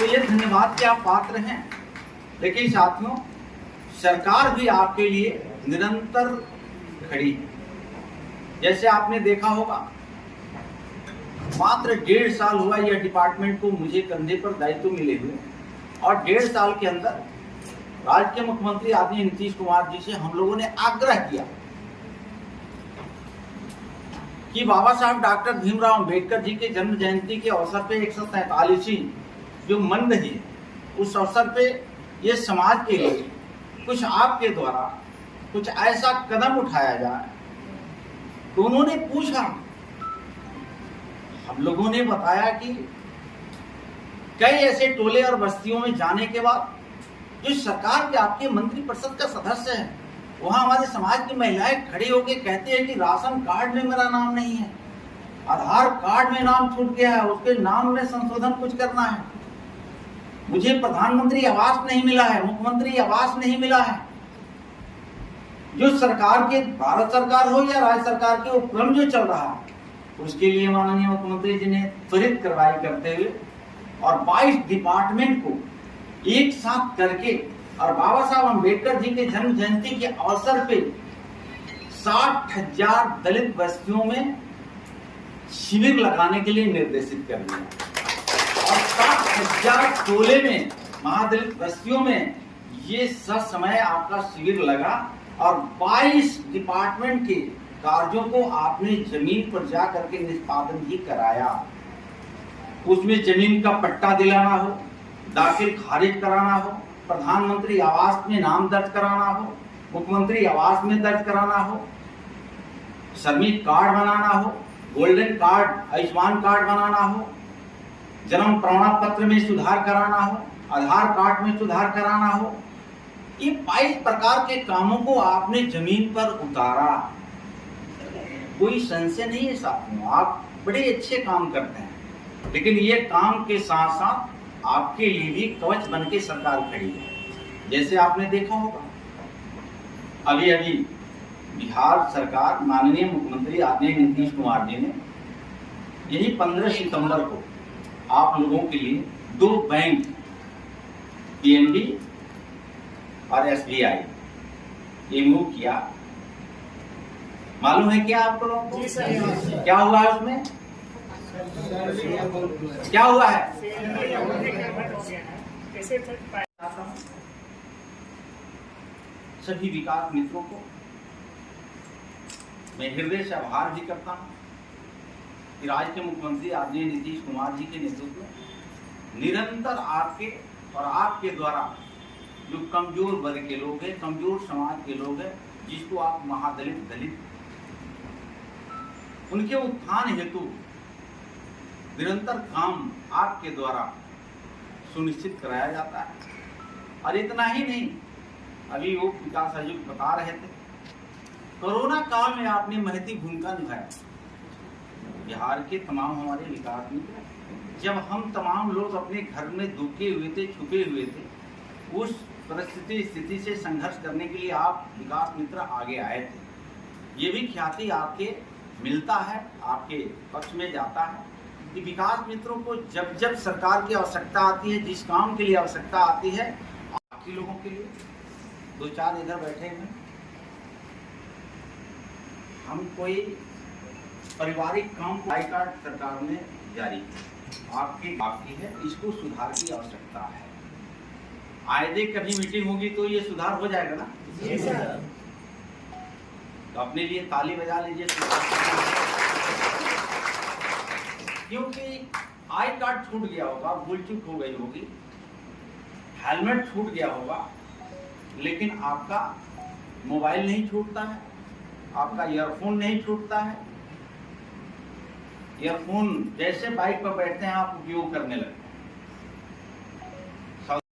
तो ये धन्यवाद के आप पात्र हैं। लेकिन साथियों, सरकार भी आपके लिए निरंतर खड़ी है। जैसे आपने देखा होगा, मात्र 1.5 साल हुआ यह डिपार्टमेंट को मुझे कंधे पर दायित्व मिले हुए, और 1.5 साल के अंदर राज्य के मुख्यमंत्री आदरणीय नीतीश कुमार जी से हम लोगों ने आग्रह किया कि बाबा साहब डॉक्टर भीमराव अंबेडकर जी के जन्म जयंती के अवसर पे 147वीं जो मन रही है, उस अवसर पे ये समाज के लिए कुछ आपके द्वारा कुछ ऐसा कदम उठाया जाए। तो उन्होंने पूछा, हम लोगों ने बताया कि कई ऐसे टोले और बस्तियों में जाने के बाद जो सरकार के आपके मंत्री परिषद का सदस्य है, वहां हमारे समाज की महिलाएं खड़ी होकर कहते हैं कि राशन कार्ड में मेरा नाम नहीं है, आधार कार्ड में नाम छूट गया है, उसके नाम में संशोधन कुछ करना है, मुझे प्रधानमंत्री आवास नहीं मिला है, मुख्यमंत्री आवास नहीं मिला है। जो सरकार के, भारत सरकार हो या राज्य सरकार के उपक्रम जो चल रहा है, उसके लिए माननीय मुख्यमंत्री जी ने त्वरित कार्रवाई करते हुए और 22 डिपार्टमेंट को एक साथ करके और बाबा साहब अंबेडकर जी के जन्म जयंती के अवसर पे 60,000 दलित बस्तियों में शिविर लगाने के लिए निर्देशित कर दिया, और 60,000 टोले में महादलित बस्तियों में ये समय आपका शिविर लगा, और 22 डिपार्टमेंट के कार्यों को आपने जमीन पर जा करके निष्पादन भी कराया। उसमें जमीन का पट्टा दिलाना हो, दाखिल खारिज कराना हो, प्रधानमंत्री आवास में नाम दर्ज कराना हो, मुख्यमंत्री आवास में दर्ज कराना हो, श्रमिक कार्ड बनाना हो, गोल्डन कार्ड, आयुष्मान कार्ड बनाना हो, जन्म प्रमाण पत्र में सुधार कराना हो, आधार कार्ड में सुधार कराना हो। ये 22 प्रकार के कामों को आपने जमीन पर उतारा। कोई संशय नहीं है साथियों, आप बड़े अच्छे काम करते हैं, लेकिन ये काम के साथ साथ आपके लिए भी कवच बन के सरकार खड़ी है। जैसे आपने देखा होगा, अभी अभी बिहार सरकार, माननीय मुख्यमंत्री आदरणीय नीतीश कुमार जी ने यही 15 सितंबर को आप लोगों के लिए 2 बैंक, पीएनबी और एसबीआई, ये मूव किया। मालूम है क्या आप लोगों को? क्या हुआ है उसमें? क्या हुआ है? सभी विकास मित्रों को मैं हृदय से आभार भी करता हूं कि राज्य के मुख्यमंत्री आदरणीय नीतीश कुमार जी के नेतृत्व में निरंतर आपके और आपके द्वारा जो कमजोर वर्ग के लोग हैं, कमजोर समाज के लोग हैं, जिसको आप महादलित, दलित, उनके उत्थान हेतु निरंतर काम आपके द्वारा सुनिश्चित कराया जाता है। और इतना ही नहीं, अभी वो विकास आयुक्त बता रहे थे, कोरोना काल में आपने महती भूमिका निभाया। बिहार के तमाम हमारे विकास मित्र, जब हम तमाम लोग अपने घर में दुखे हुए थे, छुपे हुए थे, उस परिस्थिति स्थिति से संघर्ष करने के लिए आप विकास मित्र आगे आए थे। ये भी ख्याति आपके मिलता है, आपके पक्ष में जाता है कि विकास मित्रों को जब जब सरकार की आवश्यकता आती है, जिस काम के लिए आवश्यकता आती है, आपके लोगों के लिए 2-4 इधर बैठे हैं, हम कोई पारिवारिक काम आई कार्ड सरकार ने जारी किया, आपकी बाकी है, इसको सुधार की आवश्यकता है। आए दिन कभी मीटिंग होगी तो ये सुधार हो जाएगा ना? जी सर। तो अपने लिए ताली बजा लीजिए, क्योंकि आई कार्ड छूट गया होगा, भूल चूक हो गई होगी, हेलमेट छूट गया होगा, लेकिन आपका मोबाइल नहीं छूटता है, आपका ईयरफोन नहीं छूटता है। ईयरफोन जैसे बाइक पर बैठते हैं आप उपयोग करने लगते हैं।